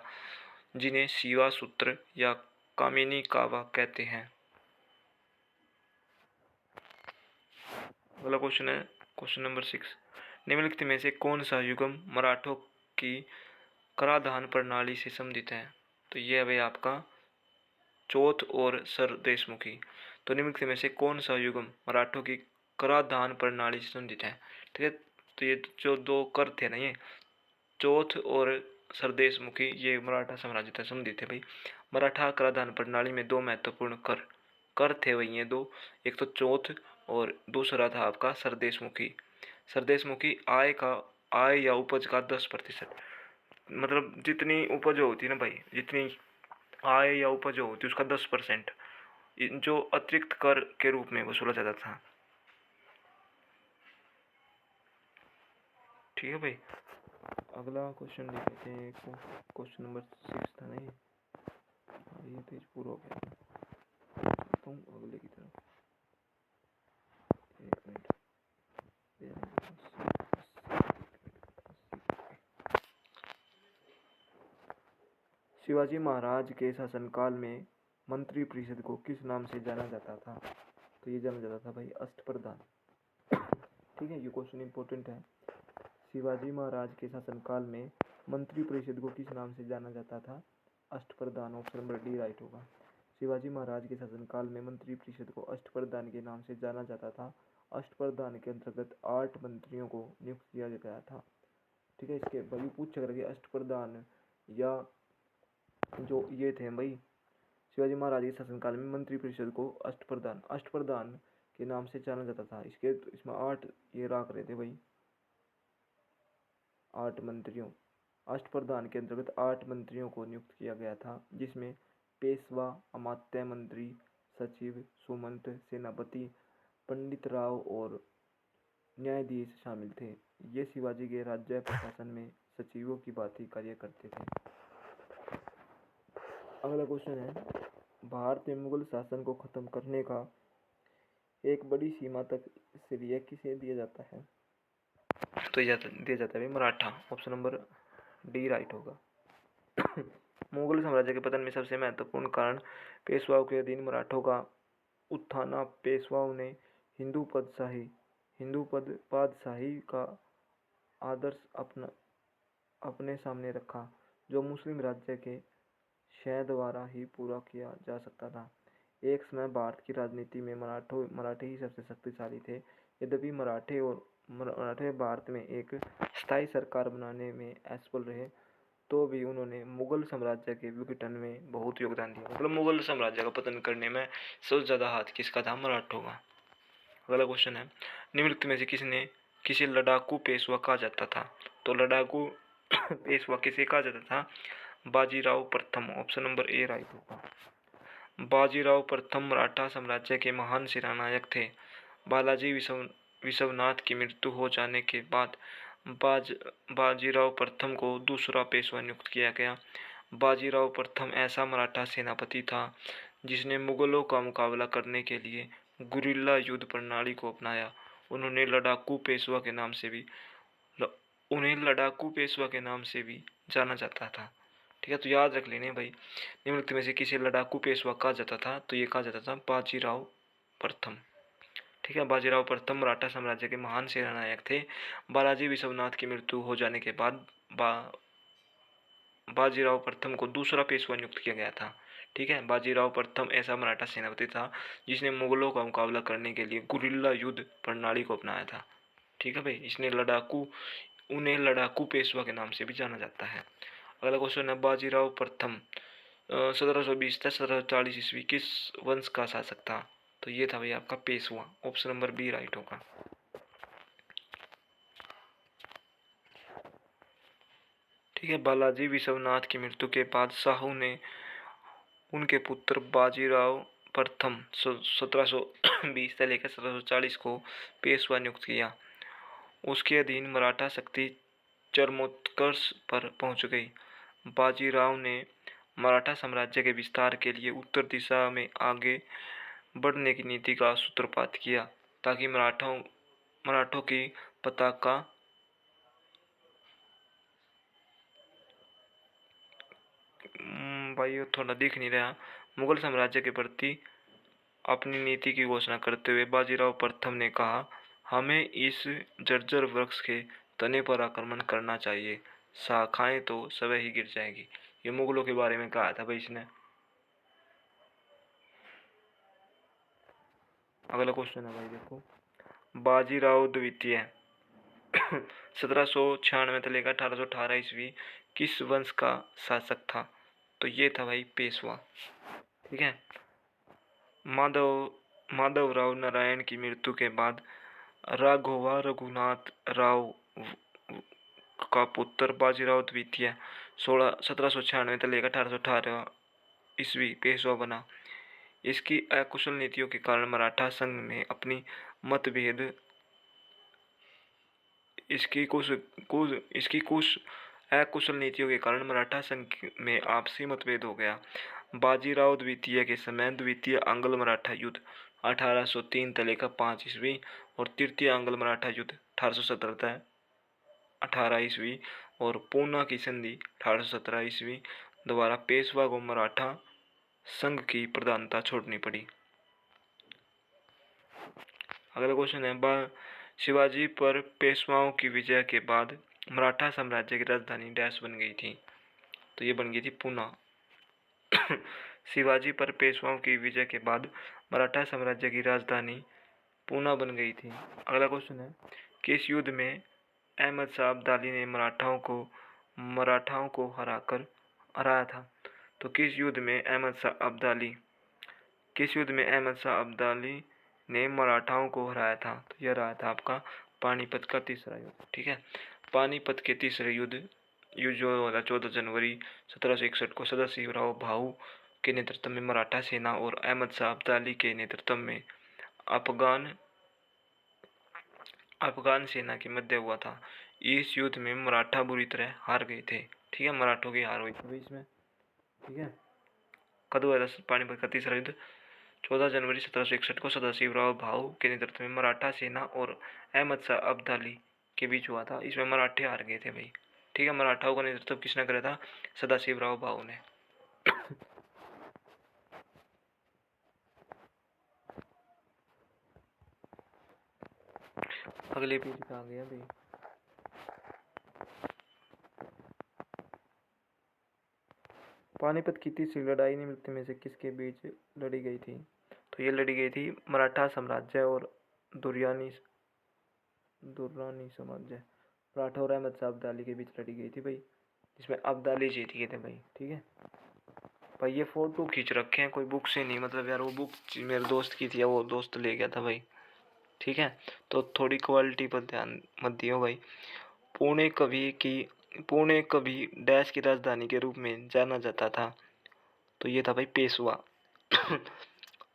जिन्हें शिवा सूत्र या कामिनी कावा कहते हैं। अगला क्वेश्चन है क्वेश्चन नंबर 6। निम्नलिखित में से कौन सा युगम मराठों की कराधान प्रणाली से संबंधित है? तो यह है भाई आपका चौथ और सरदेशमुखी। तो निम्नलिखित में से कौन सा युगम मराठों की कराधान प्रणाली से संबंधित है? ठीक है, तो ये जो दो कर थे ना, ये चौथ और सरदेशमुखी, ये मराठा साम्राज्य से संबंधित है भाई। मराठा कराधान प्रणाली में दो महत्वपूर्ण कर थे वही, ये दो, एक तो चौथ और दूसरा था आपका सरदेशमुखी। सरदेशमुखी आय या उपज का 10%, मतलब जितनी उपज होती ना भाई, जितनी आय या उपज होती उसका 10% जो अतिरिक्त कर के रूप में वसूला जाता था। ठीक है भाई, अगला क्वेश्चन देख लेते हैं। क्वेश्चन नंबर 6 था ना ये पेज पूरा हो गया। चलता हूँ अगले की तरफ। एक मिनट। शिवाजी महाराज के शासनकाल में मंत्रिपरिषद को किस नाम से जाना जाता था? तो ये जाना जाता था भाई अष्टप्रधान। ठीक है, ये क्वेश्चन इंपॉर्टेंट है। शिवाजी महाराज के शासनकाल में मंत्रिपरिषद को किस नाम से जाना जाता था? अष्टप्रधान। ऑप्शन नंबर डी राइट होगा। शिवाजी महाराज के शासनकाल में मंत्रिपरिषद को अष्टप्रधान के नाम से जाना जाता था। अष्टप्रधान के अंतर्गत 8 मंत्रियों को नियुक्त किया गया था। ठीक है, इसके भाई पूछ कर अष्टप्रधान या जो ये थे भाई शिवाजी महाराज के शासनकाल में मंत्रिपरिषद को अष्टप्रधान के नाम से जाना जाता था। इसमें 8 ये रख रहे थे भाई, 8 मंत्रियों, अष्टप्रधान के अंतर्गत 8 मंत्रियों को नियुक्त किया गया था, जिसमें पेशवा, अमात्य मंत्री, सचिव, सुमंत, सेनापति, पंडित राव और न्यायाधीश शामिल थे। ये शिवाजी के राज्य प्रशासन में सचिवों की भांति कार्य करते थे। अगला क्वेश्चन है, भारत में मुगल शासन को खत्म करने का एक बड़ी सीमा तक श्रेय किसे दिया जाता है? तो दिया जाता है Maratha. Option number D right होगा। मुगल साम्राज्य के पतन में सबसे महत्वपूर्ण कारण पेशवाओं के अधीन मराठों का उत्थान। पेशवाओं ने हिंदू पादशाही का आदर्श अपने सामने रखा, जो मुस्लिम राज्य के शाह द्वारा ही पूरा किया जा सकता था। एक समय भारत की राजनीति में मराठे ही सबसे शक्तिशाली थे। यद्यपि मराठे भारत में एक स्थायी सरकार बनाने में असफल रहे, तो भी उन्होंने मुगल साम्राज्य के विघटन में बहुत योगदान दिया। मतलब मुगल साम्राज्य का पतन करने में सबसे ज़्यादा हाथ किसका था? मराठों का। अगला क्वेश्चन है, निम्नलिखित में से किसे लड़ाकू पेशवा कहा जाता था? तो लड़ाकू पेशवा किसे कहा जाता था? बाजीराव प्रथम। ऑप्शन नंबर ए राइट होगा। बाजीराव प्रथम मराठा साम्राज्य के महान सेनानायक थे। बालाजी विश्वनाथ की मृत्यु हो जाने के बाद बाजीराव प्रथम को दूसरा पेशवा नियुक्त किया गया। बाजीराव प्रथम ऐसा मराठा सेनापति था जिसने मुगलों का मुकाबला करने के लिए गुरिल्ला युद्ध प्रणाली को अपनाया। उन्हें लड़ाकू पेशवा के नाम से भी जाना जाता था। ठीक है, तो याद रख लेने भाई, निम्नलिखित में से किसे लड़ाकू पेशवा कहा जाता था? तो ये कहा जाता था बाजीराव प्रथम। ठीक है, बाजीराव प्रथम मराठा साम्राज्य के महान सेनानायक थे। बालाजी विश्वनाथ की मृत्यु हो जाने के बाद बाजीराव प्रथम को दूसरा पेशवा नियुक्त किया गया था। ठीक है, बाजीराव प्रथम ऐसा मराठा सेनापति था जिसने मुगलों का मुकाबला करने के लिए गुरिल्ला युद्ध प्रणाली को अपनाया था। ठीक है भाई, उन्हें लड़ाकू पेशवा के नाम से भी जाना जाता है। अगला क्वेश्चन है, बाजीराव प्रथम 1720 से 1740 ईस्वी किस वंश का शासक था? तो ये था भाई आपका Peshwa. Option number B right होगा। ठीक है, बालाजी विश्वनाथ की मृत्यु के बाद शाहू ने उनके पुत्र बाजीराव प्रथम 1720 से लेकर 1740 को पेशवा नियुक्त किया। उसके अधीन मराठा शक्ति चरमोत्कर्ष पर पहुंच गई। बाजीराव ने मराठा साम्राज्य के विस्तार के लिए उत्तर दिशा में आगे बढ़ने की नीति का सूत्रपात किया, ताकि मराठों की पताका भाई थोड़ा दिख नहीं रहा। मुगल साम्राज्य के प्रति अपनी नीति की घोषणा करते हुए बाजीराव प्रथम ने कहा, हमें इस जर्जर वृक्ष के तने पर आक्रमण करना चाहिए, शाखाएं तो स्वयं ही गिर जाएगी। ये मुगलों के बारे में कहा था भाई इसने। अगला क्वेश्चन है भाई देखो, बाजीराव द्वितीय 1796 से लेकर 1818 ईस्वी किस वंश का शासक था? तो ये था भाई पेशवा। ठीक है, माधवराव नारायण की मृत्यु के बाद राघोबा रघुनाथ राव का पुत्र बाजीराव द्वितीय 1796 से लेकर 1818 ईस्वी पेशवा बना। इसकी अकुशल नीतियों के कारण मराठा संघ में अपनी मतभेद इसकी कुछ अकुशल नीतियों के कारण मराठा संघ में आपसी मतभेद हो गया। बाजीराव द्वितीय के समय द्वितीय आंग्ल मराठा युद्ध 1803 से लेकर 5 ईस्वी और तृतीय आंग्ल मराठा युद्ध 1817 से 18 ईस्वी और पूना की संधि 1817 ईस्वी द्वारा पेशवा को मराठा संघ की प्रधानता छोड़नी पड़ी। अगला क्वेश्चन है, शिवाजी पर पेशवाओं की विजय के बाद मराठा साम्राज्य की राजधानी डैश बन गई थी? तो ये बन गई थी पूना। शिवाजी पर पेशवाओं की विजय के बाद मराठा साम्राज्य की राजधानी पूना बन गई थी। अगला क्वेश्चन है, किस युद्ध में अहमद शाह अब्दाली ने मराठाओं को हराया था? तो किस युद्ध में अहमद शाह अब्दाली ने मराठाओं को हराया था? तो यह रहा था आपका पानीपत का तीसरा युद्ध। ठीक है, पानीपत के तीसरे युद्ध जो 14 जनवरी 1761 को सदाशिवराव भाऊ के नेतृत्व में मराठा सेना और अहमद शाह अब्दाली के नेतृत्व में अफगान सेना के मध्य हुआ था। इस युद्ध में मराठा बुरी तरह हार गए थे। ठीक है, मराठों की हार हुई थी इसमें। ठीक है, कब हुआ था पानीपत का तीसरा युद्ध? 14 जनवरी 1761 को सदाशिवराव भाऊ के नेतृत्व में मराठा सेना और अहमद शाह अब्दाली के बीच हुआ था। इसमें मराठे हार गए थे भाई। ठीक है, मराठाओं का नेतृत्व किसने करा था? सदाशिवराव भाऊ ने। अगले पेज पे आ गया भाई। पानीपत की तीसरी लड़ाई निम्नलिखित में से किसके बीच लड़ी गई थी? तो ये लड़ी गई थी मराठा साम्राज्य और दुर्रानी साम्राज्य, मराठा और अहमद शाह अब्दाली के बीच लड़ी गई थी भाई, जिसमें अब्दाली जीत गए थे भाई। ठीक है भाई, ये फोटो खींच रखे हैं, कोई बुक से नहीं, मतलब यार वो बुक मेरे दोस्त की थी, वो दोस्त ले गया था भाई। ठीक है, तो थोड़ी क्वालिटी पर ध्यान मत दियो भाई। पुणे कभी डैश की राजधानी के रूप में जाना जाता था। तो ये था भाई पेशवा।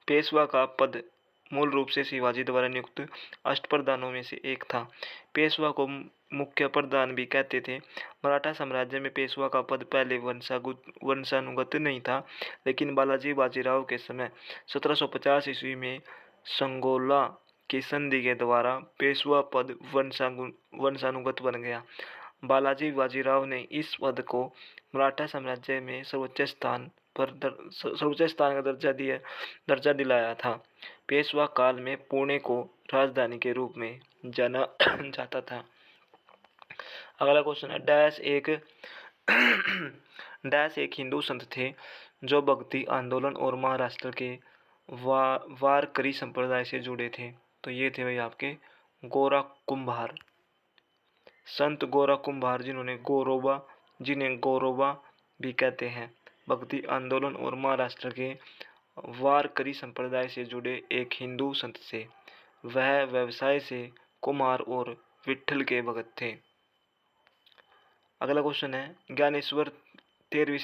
पेशवा का पद मूल रूप से शिवाजी द्वारा नियुक्त अष्टप्रधानों में से एक था। पेशवा को मुख्य प्रधान भी कहते थे। मराठा साम्राज्य में पेशवा का पद पहले वंशानुगत नहीं था, लेकिन बालाजी बाजीराव के समय 1750 ईस्वी में संगोला की संधि के द्वारा पेशवा पद वंशानुगत बन गया। बालाजी बाजीराव ने इस पद को मराठा साम्राज्य में सर्वोच्च स्थान का दर्जा दिलाया था। पेशवा काल में पुणे को राजधानी के रूप में जाना जाता था। अगला क्वेश्चन है, डैश एक हिंदू संत थे जो भक्ति आंदोलन और महाराष्ट्र के वारकरी संप्रदाय से जुड़े थे। तो ये थे भाई आपके गोरा कुंभार, संत गोरा कुंभार, जिन्हें गौरोबा भी कहते हैं। भक्ति आंदोलन और महाराष्ट्र के वारकरी संप्रदाय से जुड़े एक हिंदू संत थे। वह व्यवसाय से कुमार और विट्ठल के भगत थे। अगला क्वेश्चन है, ज्ञानेश्वर 13वीं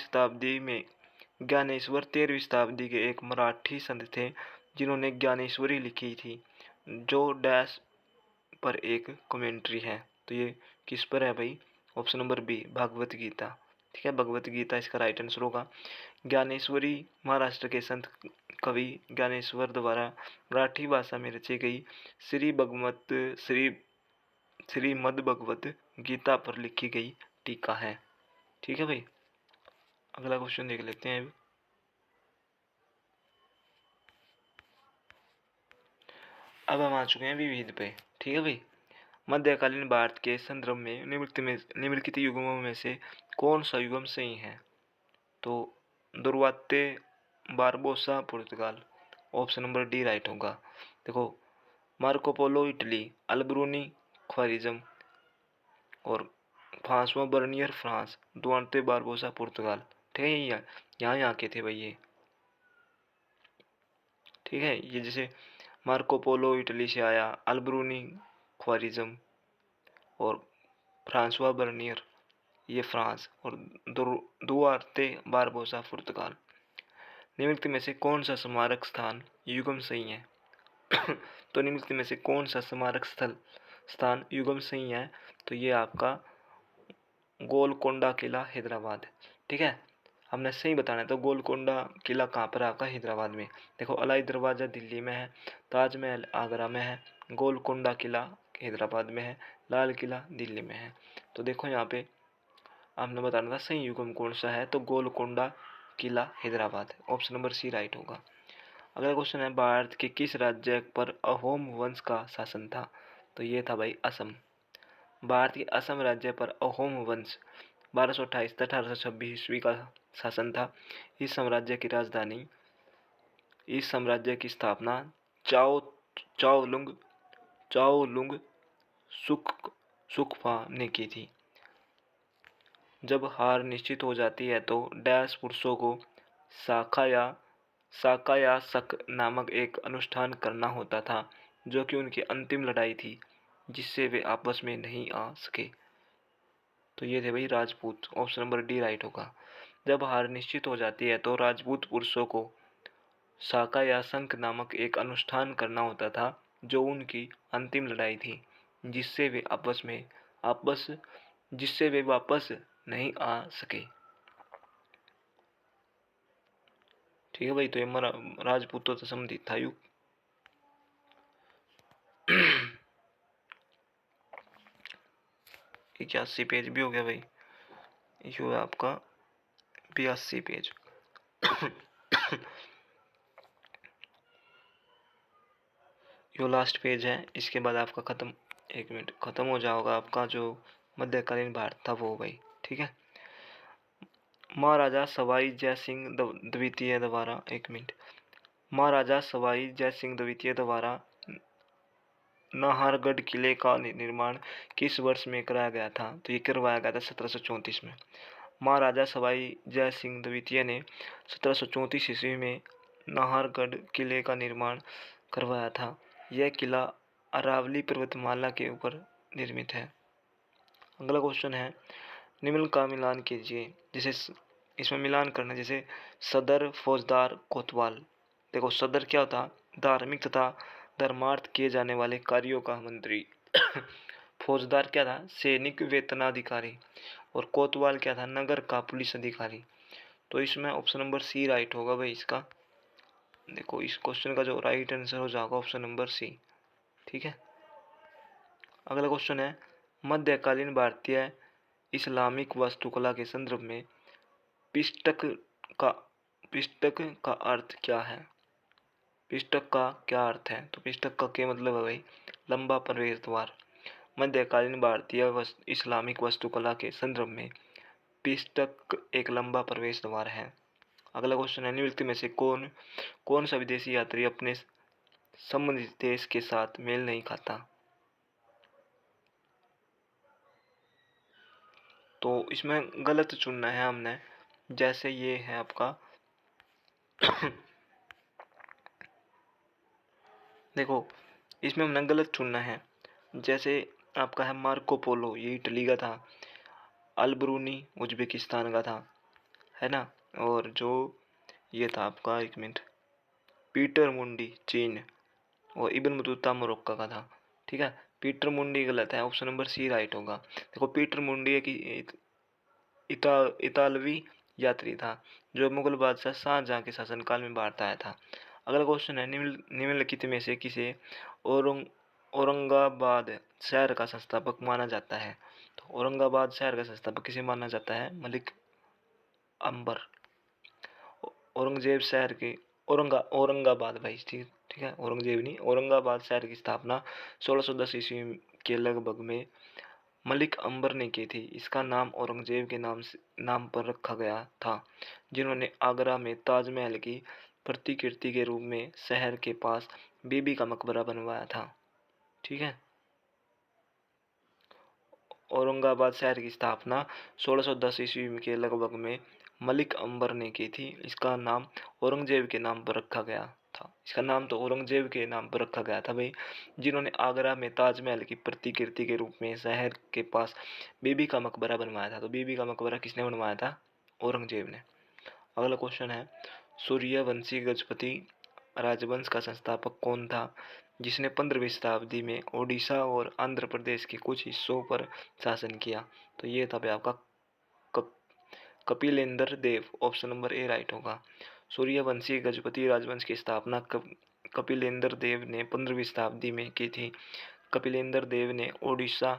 शताब्दी के एक मराठी संत थे जिन्होंने ज्ञानेश्वरी लिखी थी, जो डैश पर एक कमेंट्री है। तो ये किस पर है भाई? Option number B, Bhagavad Gita. ठीक है, भगवत गीता इसका राइट आंसर होगा। ज्ञानेश्वरी महाराष्ट्र के संत कवि ज्ञानेश्वर द्वारा मराठी भाषा में रची गई श्रीमद् भगवत गीता पर लिखी गई टीका है। ठीक है भाई, अगला क्वेश्चन देख लेते हैं। अब हम आ चुके हैं विविध पे। ठीक है भाई, मध्यकालीन भारत के संदर्भ में निम्नलिखित युगमों में से कौन सा युगम सही है? तो दुर्वाते बारबोसा पुर्तगाल, ऑप्शन नंबर डी राइट होगा। देखो, Marco Polo Italy, Alberuni Khwarezm और Francois Bernier France, Duarte Barbosa पुर्तगाल। ठीक है, यहाँ के थे भाई ये। ठीक है, ये जैसे मार्को पोलो इटली से आया, अल्बरूनी ख्वारिज्म और फ्रांसवा बर्नियर ये फ्रांस, और दुआर्ते बारबोसा पुर्तगाल। निम्नलिखित में से कौन सा स्मारक स्थान युगम सही है? तो निम्नलिखित में से कौन सा स्मारक स्थान युगम सही है? तो ये आपका गोलकोंडा किला हैदराबाद। ठीक है, हमने सही बताना है। तो गोलकोंडा किला कहाँ पर आपका? हैदराबाद में। देखो, अलाई दरवाज़ा दिल्ली में है, ताजमहल आगरा में है, गोलकोंडा किला हैदराबाद में है, लाल किला दिल्ली में है। तो देखो यहाँ पे आपने बताना था सही युगम कौन सा है, तो गोलकोंडा किला Hyderabad, option number C right होगा। अगला क्वेश्चन है, भारत के किस राज्य पर अहोम वंश का शासन था? तो ये था भाई असम। भारत के असम राज्य पर अहोम वंश 1228 से 1826 ईस्वी का शासन था। इस साम्राज्य की स्थापना चाओलुंग सुकफा ने की थी। जब हार निश्चित हो जाती है तो डैश पुरुषों को साका या शक नामक एक अनुष्ठान करना होता था, जो कि उनकी अंतिम लड़ाई थी जिससे वे आपस में नहीं आ सके। तो ये थे भाई Rajput, option number D right होगा। जब हार निश्चित हो जाती है तो राजपूत पुरुषों को साका या शंख नामक एक अनुष्ठान करना होता था, जो उनकी अंतिम लड़ाई थी, जिससे वे आपस जिससे वे वापस नहीं आ सके। ठीक है भाई, तो ये हमारा राजपूतों से संबंधित था युग। 81 पेज भी हो गया भाई, यो है आपका 82 पेज। यो लास्ट पेज है, इसके बाद आपका खत्म, 1 मिनट, खत्म हो जाएगा आपका जो मध्यकालीन भारत था वो भाई। ठीक है, महाराजा सवाई जय सिंह द्वितीय द्वारा, 1 मिनट, महाराजा सवाई जय सिंह द्वितीय द्वारा नाहरगढ़ किले का निर्माण किस वर्ष में कराया गया था? तो ये करवाया गया था 1734 में। महाराजा सवाई जय सिंह द्वितीय ने 1734 ईस्वी में नाहरगढ़ किले का निर्माण करवाया था। यह किला अरावली पर्वतमाला के ऊपर निर्मित है। अगला क्वेश्चन है, निम्न का मिलान कीजिए। जैसे इसमें मिलान करना, जैसे सदर, फौजदार, कोतवाल। देखो सदर क्या होता? धार्मिक तथा धर्मार्थ किए जाने वाले कार्यों का मंत्री। फौजदार क्या था? सैनिक वेतनाधिकारी। और कोतवाल क्या था? नगर का पुलिस अधिकारी। तो इसमें ऑप्शन नंबर सी राइट होगा भाई इसका। देखो इस क्वेश्चन का जो राइट आंसर हो जाएगा ऑप्शन नंबर सी। ठीक है, अगला क्वेश्चन है, मध्यकालीन भारतीय इस्लामिक वास्तुकला के संदर्भ में पिष्टक का पिष्टक का अर्थ क्या है? पिष्टक का क्या अर्थ है? तो पिष्टक का क्या मतलब है भाई? लंबा प्रवेश द्वार। मध्यकालीन भारतीय इस्लामिक वास्तुकला के संदर्भ में पिष्टक एक लंबा प्रवेश द्वार है। अगला क्वेश्चन है, निम्नलिखित में से कौन सा विदेशी यात्री अपने संबंधित देश के साथ मेल नहीं खाता? तो इसमें गलत चुनना है हमने। जैसे ये है आपका देखो इसमें हमने गलत चुनना है। जैसे आपका है मार्को पोलो, ये इटली का था। अलब्रूनी उज्बेकिस्तान का था, है ना। और जो ये था आपका, 1 मिनट, पीटर मुंडी चीन। और इब्न बतूता मोरक्को का था। ठीक है, पीटर मुंडी गलत है, ऑप्शन नंबर सी राइट होगा। देखो पीटर मुंडी एक इतालवी यात्री था जो मुगल बादशाह शाहजहां के शासनकाल में भारत आया था। अगला क्वेश्चन है, निम्नलिखित में से किसे औरंगाबाद शहर का संस्थापक माना जाता है? तो औरंगाबाद शहर का संस्थापक किसे माना जाता है? मलिक अंबर। औरंगजेब शहर के औरंगाबाद भाई, ठीक ठीक है, औरंगजेब नहीं, औरंगाबाद शहर की स्थापना 1610 ईस्वी के लगभग में मलिक अंबर ने की थी। इसका नाम औरंगजेब के नाम पर रखा गया था, जिन्होंने आगरा में ताजमहल की प्रतिकृति के रूप में शहर के पास बीबी का मकबरा बनवाया था। ठीक है, औरंगाबाद शहर की स्थापना 1610 ईस्वी के लगभग में मलिक अंबर ने की थी। इसका नाम औरंगजेब के नाम पर रखा गया था। इसका नाम तो औरंगजेब के नाम पर रखा गया था भाई, जिन्होंने आगरा में ताजमहल की प्रतिकृति के रूप में शहर के पास बीबी का मकबरा बनवाया था। तो बीबी का मकबरा किसने बनवाया था? औरंगजेब ने। अगला क्वेश्चन है, सूर्यवंशी गजपति राजवंश का संस्थापक कौन था, जिसने 15वीं शताब्दी में ओडिशा और आंध्र प्रदेश के कुछ हिस्सों पर शासन किया? तो ये था भाई आपका कप, Kapilendra Dev. Option number A right होगा। सूर्यवंशी गजपति राजवंश की स्थापना कपिलेंद्र देव ने 15वीं शताब्दी में की थी। कपिलेंद्र देव ने उड़ीसा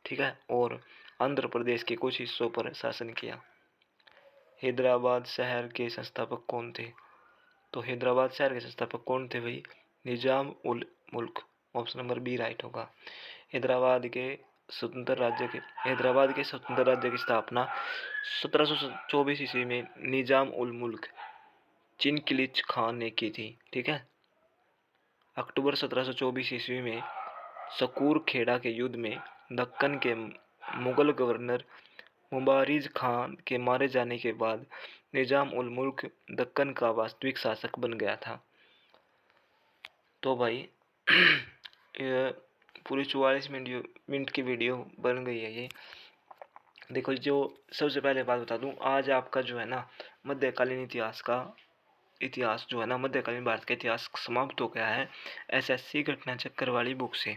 ठीक है, और आंध्र प्रदेश के कुछ हिस्सों पर शासन किया। हैदराबाद शहर के संस्थापक कौन थे? तो हैदराबाद शहर के संस्थापक कौन थे भाई? निजाम उल मुल्क। ऑप्शन नंबर बी राइट होगा। हैदराबाद के स्वतंत्र राज्य की स्थापना 1724 ईस्वी में निजाम उल मुल्क चिनकिलिच खान ने की थी। ठीक है, अक्टूबर 1724 ईस्वी में सकूर खेड़ा के युद्ध में दक्कन के मुगल गवर्नर मुबारिज खान के मारे जाने के बाद निजाम उल मुल्क दक्कन का वास्तविक शासक बन गया था। तो भाई ये पूरी 44 मिनट की वीडियो बन गई है ये। देखो जो सबसे पहले बात बता दूं, आज आपका जो है ना मध्यकालीन इतिहास जो है ना मध्यकालीन भारत का इतिहास समाप्त हो गया है एसएससी घटना चक्कर वाली बुक से।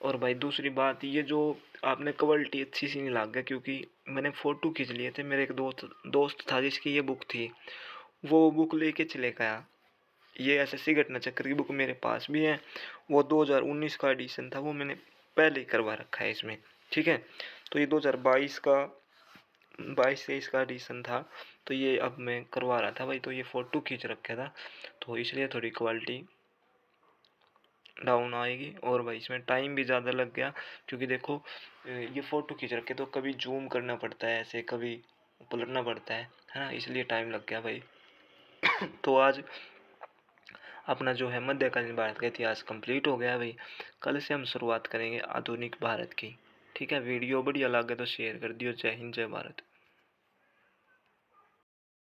और भाई दूसरी बात, ये जो आपने क्वालिटी अच्छी सी नहीं लग गया, क्योंकि मैंने फ़ोटो खींच लिए थे। मेरे एक दोस्त था जिसकी ये बुक थी, वो बुक लेके चले गया। ये एसएससी घटना चक्कर की बुक मेरे पास भी है। वो 2019 का एडिशन था, वो मैंने पहले ही करवा रखा है इसमें। ठीक है, तो ये 2022 का 22-23 का एडिशन था, तो ये अब मैं करवा रहा था भाई। तो ये फ़ोटो खींच रखा था, तो इसलिए थोड़ी क्वालिटी डाउन आएगी। और भाई इसमें टाइम भी ज़्यादा लग गया, क्योंकि देखो ये फ़ोटो खींच रखे तो कभी जूम करना पड़ता है, ऐसे कभी पलटना पड़ता है ना, इसलिए टाइम लग गया भाई। तो आज अपना जो है मध्यकालीन भारत का इतिहास कंप्लीट हो गया भाई। कल से हम शुरुआत करेंगे आधुनिक भारत की। ठीक है, वीडियो बढ़िया लगे तो शेयर कर दियो। जय हिंद, जय भारत।